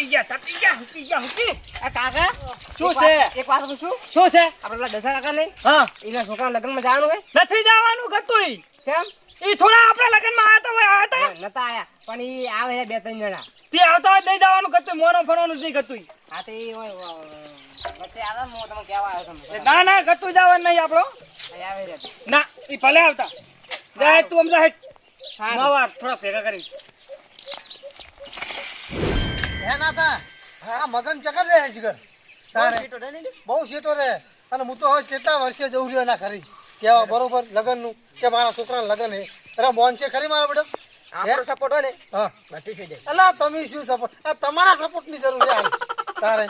આ કાકા શું છે? એક વાત પૂછું શું છે? આપણે પેલા દશા કાકા નહીં હા એના છોકરાના લગ્નમાં જવાનું હોય નથી જવાનું ગતુંય. કેમ ઈ થોડા આપણા લગ્નમાં આવ્યા હતા નતા આયા પણ ઈ આવે છે બે ત્રણ જણા તે આવતા હોય નહીં જવાનું ગતુંય. મોનો ફરવાનું જ નહીં ગતુંય. હા તો ઈ વચ્ચે આવે ને હું તમને કહેવા આવ્યો તમને ના ના ગતું જવાનું નહીં આપણો. અહીં આવે છે ના ઈ ભલે આવતા. જા હેડ તું સમજા હેડ. હા નવા થોડા ભેગા કરી. હે નાતા હા મગન ચકર રે જીગર તારે બહુ સીટો રે અને હું તો હવે કેટલા વર્ષે જઉં રહ્યો એના ખરી કેવા બરોબર લગનનું કે મારા છોકરાનું લગન હે અરે મોન છે ખરી મારા બેટો આપણો સપોર્ટ હોય ને હા બધી થઈ જાય અલા તમે શું સપોર્ટ આ તમારા સપોર્ટની જરૂર છે તારે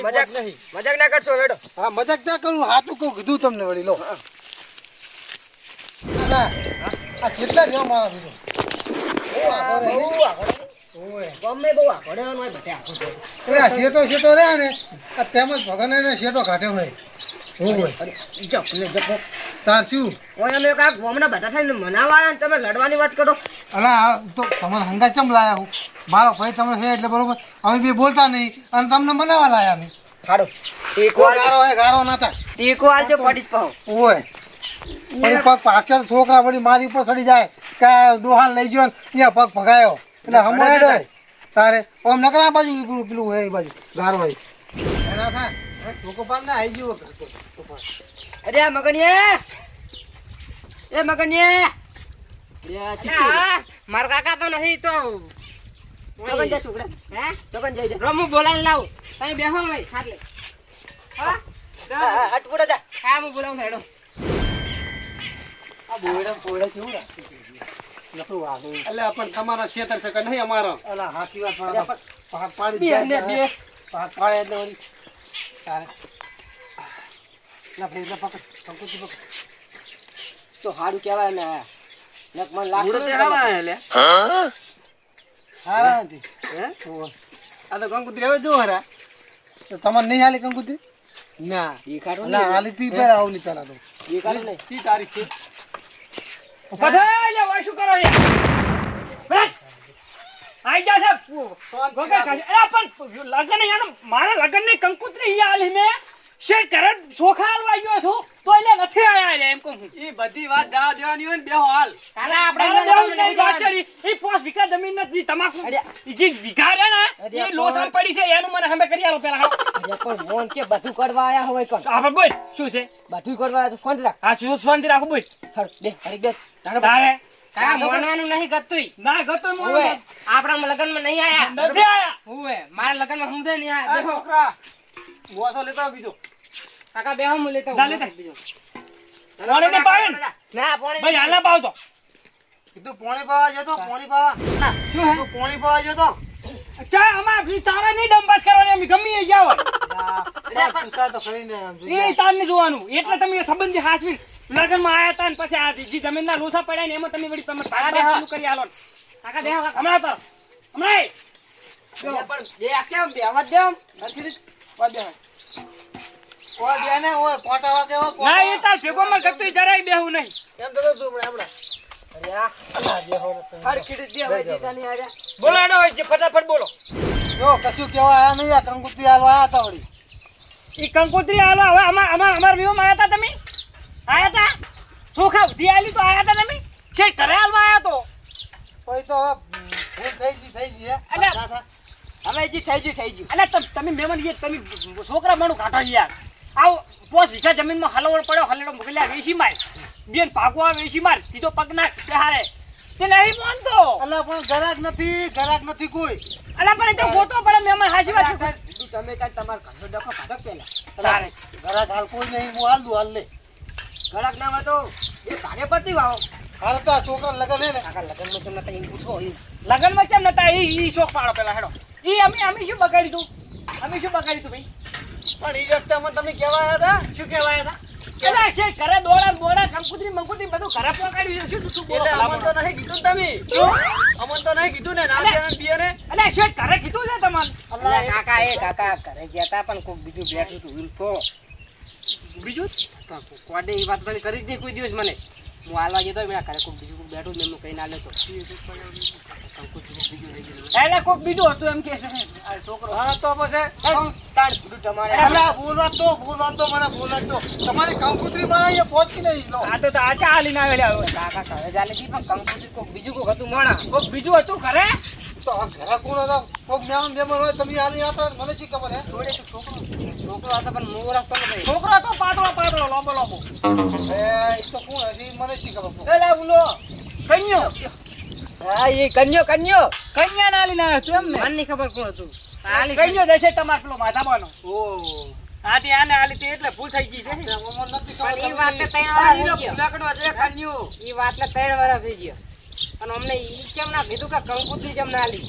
મજાક નહીં મજાક ના કરશો બેડો હા મજાક ક્યાં કરું હાચું કહું કીધું તમને વળી લો અલા આ કેટલા રહ્યો મારા બીજો ગમે બહુ આઘોડેવાનું હોય બધે આખું છે. આ શેટો રે ને આ તેમજ ભગવાન એને શેટો કાઢ્યો હોય હું હોય જપો તાર શું ઓય અમે કાક ગોમના બધા થઈને મનાવા આવ્યા ને તમે લડવાની વાત કરો અલા આ તો તમારે હંગા ચમ લાયા હું મારો ભાઈ તમે છે એટલે બરોબર અમે બી બોલતા નહીં અને તમને મનાવા લાયા અમે હાડો ગારો હે ગારો ના થાય ટીકો આલજો પડી જ પાહો ઓય પણ પગ પાછળ છોકરા વળી મારી ઉપર ચડી જાય કે દોહાન લઈ ગયો ને ત્યાં પગ ભગાયો એટલે હમણાં હોય તારે ઓમ નકરા બાજુ પેલું હોય એ બાજુ ગારો હોય એના થાય લોકો પાલ ના આવી ગયો અરે આ મગનિયા એ મગનિયા મારા કાકા તો નહીં તો ચોકન જા છોકરા હે ચોકન જઈ જા રમુ બોલાવીને લાવ તમે બેહો ભાઈ ખાટ લે હા હટ પૂરા જા હા હું બોલાવું હેડો આ બોયડા પોયડા કેવું રાખે નતું વાગે એટલે પણ તમારા ક્ષેત્ર છે કે નહીં અમારો. અલા હાથી વાત પાડી બે ને બે પાડે એટલે વળી તારે ના ભાઈ એટલે પકડ કંકુજી પકડ તો હારું કહેવાય ને એક મન લાખ હારા હતી હે આ તો કંકુતરી હવે જો હરા તો તમારે નહીં હાલી કંકુતરી ના ઈ ખાડો ના હાલી તી પે આવ ની પેલા તો ઈ ખાડો નહીં તી તારીખ છે બધા લે વાય શું કરો છે? બરાબર. આઈ જા સાહેબ. ગોગા કાજે. એ પણ લગન યાર મારા લગન ની કંકુતરી ઈ આલી મે શેર કરે સોખા હાલવા ગયો છું તો એટલે નથી આયા લે એમ કહું હું. ઈ બધી વાત જવા દેવાની હોય ને બેહો હાલ કાલા આપણે નહીં ગાચરી ઈ 5 વીઘા જમીન નથી તમાકુ ઈ જે વીઘા રે ને ઈ લોસમ પડી છે એનું મને હમે કરી આલો પેલા હા. અરે પણ મોન કે બધું કરવા આયા હોય કોણ આપણે બોલ શું છે? બધું કરવા આયા તો ફોન રાખ આ શું શાંતિ રાખો બોલ. હર બે હરી બે તારે કા મોનવાનું નહીં ગતુંય ના ગતો મોન ઓવે આપણા લગનમાં નહીં આયા નથી આયા. ઓવે મારા લગનમાં હમદે નહીં આયા દેખો છોકરા બોસો લેતા આવ બીજો કાકા બેહો હું લેતો જા લેતા. પોણી ને પાવે ને? ના પોણી ભાઈ હાલના પાવ તો. કીધું પોણી પાવા જતો પોણી પાવા શું હે? તું પોણી પાવા જતો ચા અમાર ફી તારે નહીં ડંબાસ કરવાની અમે ગમી એ જાવ. પૂછા તો ખરીને એ તાર ની જોવાનું એટલે તમે સંબંધી હાસવી લગનમાં આયા તા ને પછી આ જે જમીનના લોસા પડ્યા ને એમાં તમે વળી તમે પાછું કરી આલો ને. કાકા બેહો હમણાં તો હમણાં પણ બે કેમ બેહવા દેમ નથી ઓય બેને ઓય કોટા વાગે ઓય ના એ તાર ભેગો માં ગતું જરાય બેહું નહીં. એમ તો તું હમણાં અરે આ અલા બેહો હર કીડી દે હવે જીતા નહીં આવ્યા બોલો એડો જે ફટાફટ બોલો. જો કશું કેવા આયા નહીં આ કંકુતરી હાલવા આયા તા વળી ઈ કંકોત્રી આલો હવે અમાર વિવાહ આયા તા તમે આયા તા ચોખા ઉધી આલી તો આયા તા તમે છે ઘરે હાલવા આયા તો કોઈ તો હવે ભૂલ થઈ ગઈ હે અલ્યા. હવે જી થઈ ગયું એટલે તમે મહેમાન યાર તમે છોકરા માણું કાઢો યાર આવ 5 વીઘા જમીનમાં હલવડ પડ્યો હલેડો મોકલ્યા વેસી માર બેન પાકવા વેસી માર સીધો પગ ના હારે તે નહીં માનતો. અલા પણ ગરાક નથી કોઈ અલા પણ એ તો ગોતો પડે મહેમાન હાસી વાત તમે કાલ તમાર ઘરનો ડખો કાઢો પેલા તારે ગરાક હાલ કોઈ નહીં હું હાલ દઉં હાલ લે ગળક ના હોય તો એ ભાગે પડતી વાવો હાલ તો આ છોકરા લગન હે ને કાકા લગનમાં તમને કઈ પૂછો લગનમાં કેમ નતા ઈ શોખ પાડો પેલા હેડો ઈ અમે શું બગાડી તું ભાઈ પણ ઈ રસ્તામાં તમે કેવા આયા હતા શું કહેવાય હતા એલા છે ઘરે દોડા બોડા કંકુતરી બધું ઘરે પકાડ્યું છે શું બોલો એટલે અમન તો નહીં કીધું ને તમે અમન તો નહીં કીધું ને ના અલે. પીવાને પીએ ને અલે શેઠ ઘરે કીધું છે તમારે અલ્લા કાકા ઘરે ગયા તા પણ કોક બીજું બેઠું હતું ઉલ્ફો બીજું કોડે એ વાત તમે કરી જ નહીં કોઈ દિવસ મને હું હાલવા જતો મેં ઘરે કોક બીજું કોક બેઠું મેં એમનું કઈ ના લેતો કંકુતરી બીજું રહી ગયું એટલે કોક બીજું હતું એમ કે છે આ છોકરો. હા તો પછી તાર બધું તમારે બોલવા તો મને બોલવા દો. તમારી કંકુતરી માં અહીંયા પહોંચી નહીં લો. આ તો આ ચા લઈને આવેલા હવે. કાકા ઘરે ચાલે છે પણ કંકુતરી કોક બીજું કોક હતું મોણા. કોક બીજું હતું ખરે? તો આ ઘરે કોણ હતો? કોક મહેમાન બેમાન હોય તમે આલી આપો મને શી ખબર હે? જોડે તો છોકરો હતો પણ મોર હતો નહીં. છોકરો તો પાતળો લાંબો. એ તો કોણ હજી મને શી ખબર? એટલે ઉલો કન્યો. હા એ કન્યો કન્યા ના લઈને આવ્યો તું એમ ને? મને નહીં ખબર કોણ હતું. કન્યો દેશે તમારે પેલો માધાબાનો. ઓહ હા તે આને આલી તે એટલે ભૂલ થઈ ગઈ છે. મને નથી પણ ખબર. ઈ વાતને 3 વર્ષ થઈ ગયો. ફૂલાકડો છે કન્યો. ઈ વાતને 3 વર્ષ થઈ ગયો. અને અમને ઈ કેમ ના કીધું કે કંકુતરી કેમ ના આલી?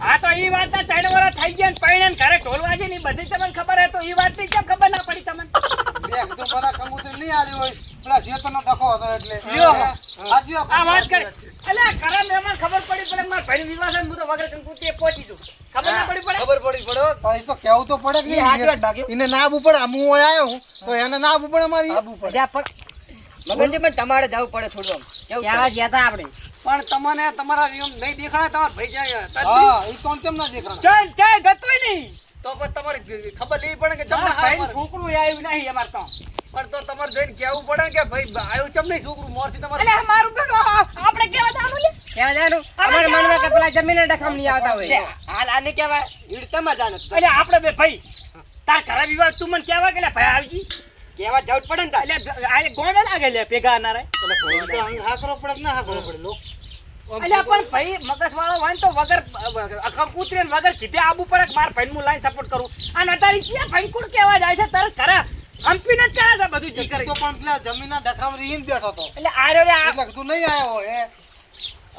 હા તો ઈ વાત ના 3 વર્ષ થઈ ગયા ને પૈણે ઘરે ઢોલ વાગે ની બધી તમને ખબર હે તો ઈ વાત ની કેમ ખબર ના પડી તમને? દેખ તો મારા કંકુતરી નહીં આલી હોય. પેલા શેતરનો ડખો હતો એટલે. લ્યો. હાજી આ વાત કરે એટલે ખરા મહેમાન ખબર પડી પડે મારા ભાઈ વિવાહ છે હું તો વગર કંકુતરીએ પહોંચી જઉં. ખબર ના પડી પડે? ખબર પડી પડે. પણ એ તો કેવું તો પડે કે ઈ હાચી વાત ભાગ્યો. એને ના આવવું પડે. હું અહીં આવ્યો હું તો એને ના આવવું પડે મારી. અલ્યા પણ મગનજી પણ તમારે જવું પડે થોડું આમ. કેવા ગયા હતા આપણે. પણ તમને તમારા નિયમ નહીં દેખાડે તમારા ભાઈ જાય. હા એ તો કેમ ના દેખાડે? ચાય ગતોય નહીં. તો પણ તમારે ખબર લેવી પડે કે મારા જમણા ભાઈનું હા છોકરું આવ્યું નહીં અમારે તો. પણ તો તમારે જઈને કેવું પડે કે ભાઈ આવ્યું ચમ નહીં છોકરું મોરથી તમારે. એટલે મારું બેટો આપણે કેવા જવાનું લે? કેવા જવાનું? અમારે મનમાં કે પેલા જમીને ડખમ નહીં આવતા હોય. હાલ આને કહેવાય ઈડતામાં જાણ. એટલે આપણે બે ભાઈ તાર ઘરે વિવાહ તું મને કેવા કે લે ભાઈ આવજી કેવા જવું જ પડે ને તાર. એટલે આ ગોંડા લાગે લે ભેગા નારે. હા કરો પડે કે ના હા કરો પડે લો. એટલે પણ ભાઈ મગજ વાળો હોય ને તો વગર કૂતરી વગર કીધે આબુ પડે કે મારા ભાઈ હું લાઈન સપોર્ટ કરું અને અત્યારે ક્યાં ભાઈ કુલ કેવા જાય છે તરત ઘરે હંપીને જ ચાલે છે બધું જી કરી. તો પણ પેલા જમીનના ડખામાં રહીને બેઠો હતો એટલે આ રહ્યો રે આ એટલે તું નહીં આવ્યો હે.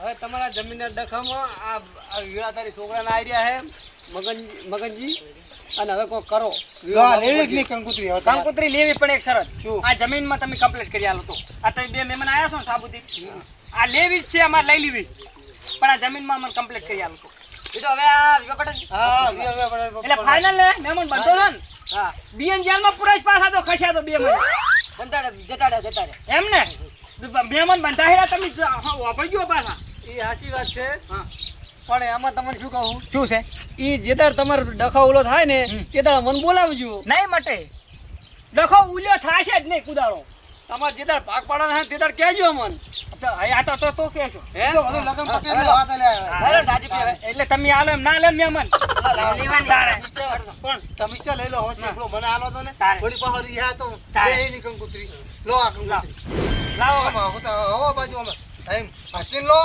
હવે તમારા જમીનના ડખામાં આ વિવાદારી છોકરાના આવી રહ્યા હે મગનજી અને હવે કોઈ કરો કંકુતરી કંકુતરી લેવી પણ એક શરત શું? આ જમીનમાં તમે કમ્પ્લીટ કરી આલો તો આ તમે બે મહેમાન આવ્યા છો ને સાબુતી આ લેવી જ છે અમારે લઈ લેવી પણ આ જમીનમાં અમારે કમ્પ્લીટ કરી આલો તો એ તો હવે આ વિવાહ હા એટલે ફાઇનલ ને મહેમાન બંધો છે ને હા બીએન જેલમાં પૂરા જ પાછા તો ખસ્યા તો 2 મહિના જતાડે. એમ ને મહેમાન બંધા હેરા તમે વાપરી ગયો પાછા. એ સાચી વાત છે હા પણ એમાં તમને શું કહું શું છે ઈ જે દાડ તમારો ડખા ઓલો થાય ને તે દાડ મને બોલાવજો. નહીં મટે ડખો ઉલ્યો થાશે જ નહીં કુદાળો. તમારે જે દાડ ભાગ પાડવાના હોય તે દાડ કહેજો અમને. તો કે છો હે બધું લગન પકડી વાત હાલો, રાજી પીવે. એટલે તમે આલો એમ ના લે મહેમાન તારે. પણ તમે ચા લઈ લો હોત થોડો મને આલો તો ને તારે. થોડી પાછળ રહ્યા તો તારે. એ ની કંકુતરી લો આ કંકુતરી લાવો આમાં હું તો હવા બાજુ અમે એમ હસીન લો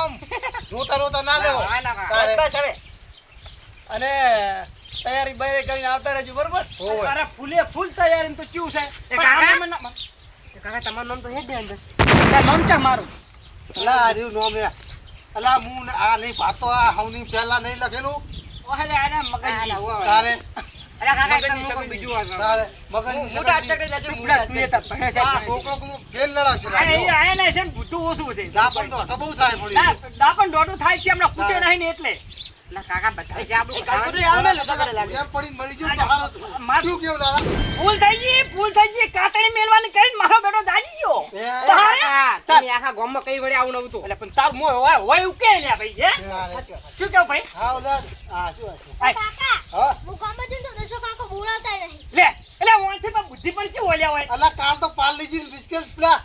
રોતા રોતા ના લેવો તારે. બસ હવે અને તૈયારી બૈયારી કરીને આવતા રહેજો બરોબર. તારા ફૂલે ફૂલ તૈયારી તો કેવું છે એ કાકા? કાકા તમારું નામ તો હે જ ને અંદર. નામ છે મારું. અલા આ રહ્યું નોમ એ. અલા હું આ નહીં ભાતો આ હવની પહેલા નહીં લખેલું ઓહલે આને મગજ તારે અરે કાકા મગજની તમે કોઈ સગવડ બીજું વાત કરો. તારે મગજની હું તો આ ચકડી લેજો, હું તું એ તાર ભણે છે આ છોકરો કોનો ખેલ લડાવશે લાગ્યો. આને છે ને બુદ્ધું ઓછું છે દાપણ તો હઠો બહુ થાય પડી. દાપણ દોઢું થાય છે હમણાં કૂટે નહીં ને એટલે ના કાકા બધા છે આપણું કંકુતરી ખાવાનું. આવે ને લગન લાગે. એમ પડીને મળી ગયું તો હારું હતું. મારું શું કેવું લાલા? ફૂલ થઈ ગઈ કાતણી મેલવાની કરીને મારો બેટો દાજી ગયો એ તારે? કાકા, તમે આખા ગામમાં કઈ વડે આવું નવું હતું. એટલે પણ તાર મોય હોય ઉકે લ્યા ભાઈ હે શું કેવું ભાઈ હા ઓલા હા શું વાત છે? આય, કાકા હા હું ગામમાં જઈને તો દસો કાકો બોલાવતા નહીં. લે એટલે ઓનથી પણ બુદ્ધિ પણ કેવું ઓલ્યા હોય અલા કાલ તો પાર્લીજી બિસ્કિટ પેલા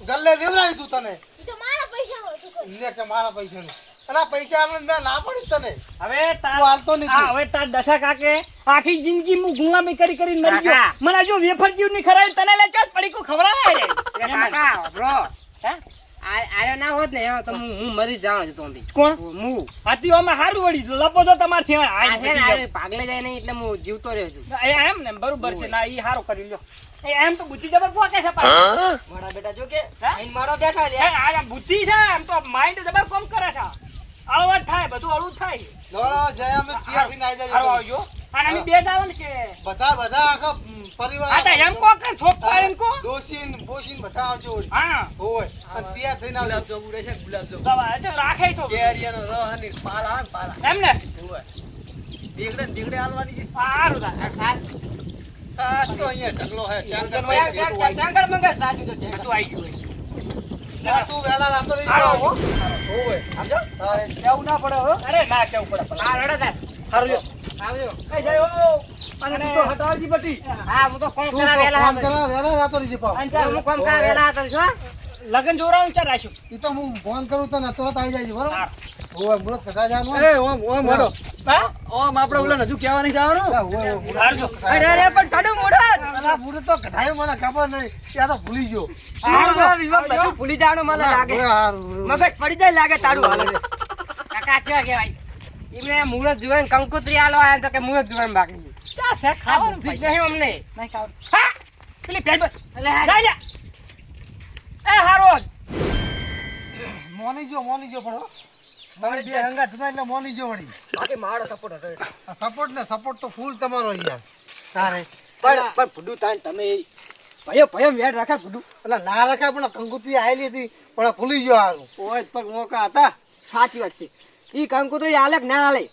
ગલ્લે દેવડાવી તું તને એ તો મારા પૈસા હોય તું કોઈ. લે કે મારા પૈસાનું અલા પૈસા આપણે મેં ના પડીશ તને હવે તું હાલતો નથી. હવે તાર દશા કાકે આખી જિંદગી હું ગુલામી કરી મરી ગયો કાકા. મને જો વેફર જીવ ની ખરાઈ તને લે ચાલ પડી કો ખવડાવે અરે કાકા, બ્રો, હે આરે ના હોત ને તો હું મરી જાઉં છું તો બી. કોણ હું હાથી ઓમાં હારું વળી લપો તો તમાર થી આ છે ને આરે પાગલે જાય નહીં એટલે હું જીવતો રહ્યો છું. એમ ને બરોબર છે ના ઈ હારું કરી લ્યો એમ તો બુદ્ધિ જબર પોકે છે પાછું મારા બેટા જો કે હે? આઈને મારો બેઠા લે. આ બુદ્ધિ છે એમ તો માઇન્ડ જબર કોમ કરે છે આવા થાય બધું અળું થાય દોડો જયા અમે તૈયાર થઈને આવી હારું જાજો. આવજો અને અમે બે જાવ ને કે બધા આખા પરિવાર આ તો એમ કો કે છોકરા એમ કો દોશીન બોશીન બધા આવજો વળી. હા હોય અને તૈયાર થઈને આવજો. દવા એ તો રાખે તો કેરીયાનો રસ અને પાલા આવે ને પાલા. એમ ને હોય. દીકડે હાલવાની છે. હારું થાય આ ખાસ સાચ તો અહીંયા ઢગલો હે. ચાંગર ચાંગળ મંગળ સાચું તો છે. બધું આવી ગયું આ તું વહેલા રાતો લઈ હાલો, જાઓ. હો. હોવે. સમજો? તારે કેવું ના પડે હો. અરે ના કેવું પડે પેલા. હા રડો તાર હારું લ્યો. આવજો એ જય હો. અને તું તો હટાવજી બટી. હા હું તો કોમ તું કરા તો વેલા કામ હતો કરવા વહેલા રાતો લઈ જા પાછો. અને ચાલ, હું કોમ કરા વેલા હતો છો લગન જોરાવાનું ચાલ રાખ્યું. ઈ તો હું ફોન કરું તને તરત આવી જાય છે, બરોબર? હા. હોવે, મુરત કઢા જવાનું હોય. હા? આપણે ઓલા નજુ કહેવા નહીં જવાનું. હારું જો. પણ સાડું મોઢા અલા, મુરત તો કઢાયો મને ખબર નહીં. ત્યાં તો ભૂલી ગયો. બધું ભૂલી જવાનું મને લાગે હોવે, હારું. મગજ પડી જાય લાગે તારું કાકા કેવા કહેવાય એમને મુહૂર્ત જોવાનું કંકોત્રી આલો આયા તો કે મુહૂર્ત જોવાનું બાકી ચા છે ખાવાનું બુદ્ધિ જ ભાઈ. નહીં અમને નહીં ખાવાનું. હા? પેલી ભેજ બસ. એટલે આ જા, જા. એ હારું. મોની જો પણ હો. તમે બે હંગાત હતા એટલે મોની જો વળી. બાકી મારો સપોર્ટ હતો આ સપોર્ટ ને સપોર્ટ તો ફૂલ તમારો યાર. તારે પણ ભૂડું તાન તમે ભયો વેડ રાખા ભૂડું એટલે ના રખાય પણ કંકુત્રી આવેલી હતી પણ આ ભૂલી ગયો હારું. ઓય પગ મોકા હતા. સાચી વાત છે ઈ કંકોત્રી આલે કે ના આલે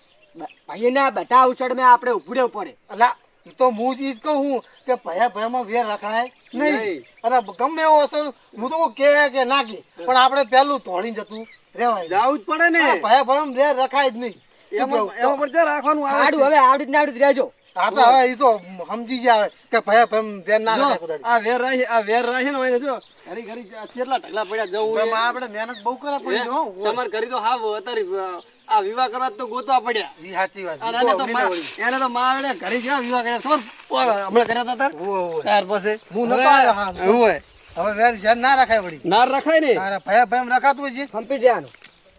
ભાઈના બધા ઉછળ મેં આપણે ઉભું રહેવું પડે અલા ઈ તો હું જ ઈ જ કહું છું કે ભયામાં વેર રખાય નહીં. અરે ગમે એવો અસર હું તો કે ના કે પણ આપણે પેલું તોડીને જતું રેવાય. જાવું જ પડે ને ભયામાં વેર રખાય જ નહીં. એમાં પણ જે રાખવાનું આવે આડું હવે આવડી ને આવડી જ રહેજો હા તો હવે ઈ તો સમજી જાય કે ભયામ વેર ના જો, રખાય કુદાડી. આ વેર રાખે ને હોય ને જો ઘરી ઘરી કેટલા ઢગલા પડ્યા જવું એમાં આપણે મહેનત બહુ કરવા પડી હો. તમારે ઘરી તો હાવ અત્યારે આ વિવાહ કરવા તો ગોતવા પડ્યા ઈ સાચી વાત. અને એને તો માં આવે ઘરે જ્યાં વિવાહ કર્યા ખબર હમણાં કર્યા હતા તાર ત્યાર પછી હું નતો આવ્યો હા. એવું હોય હવે વેર વેર ના રખાય વળી. ના રખાય ને તારે ભયામ રખાતું હોય છે. કમ્પ્લીટ રહેવાનું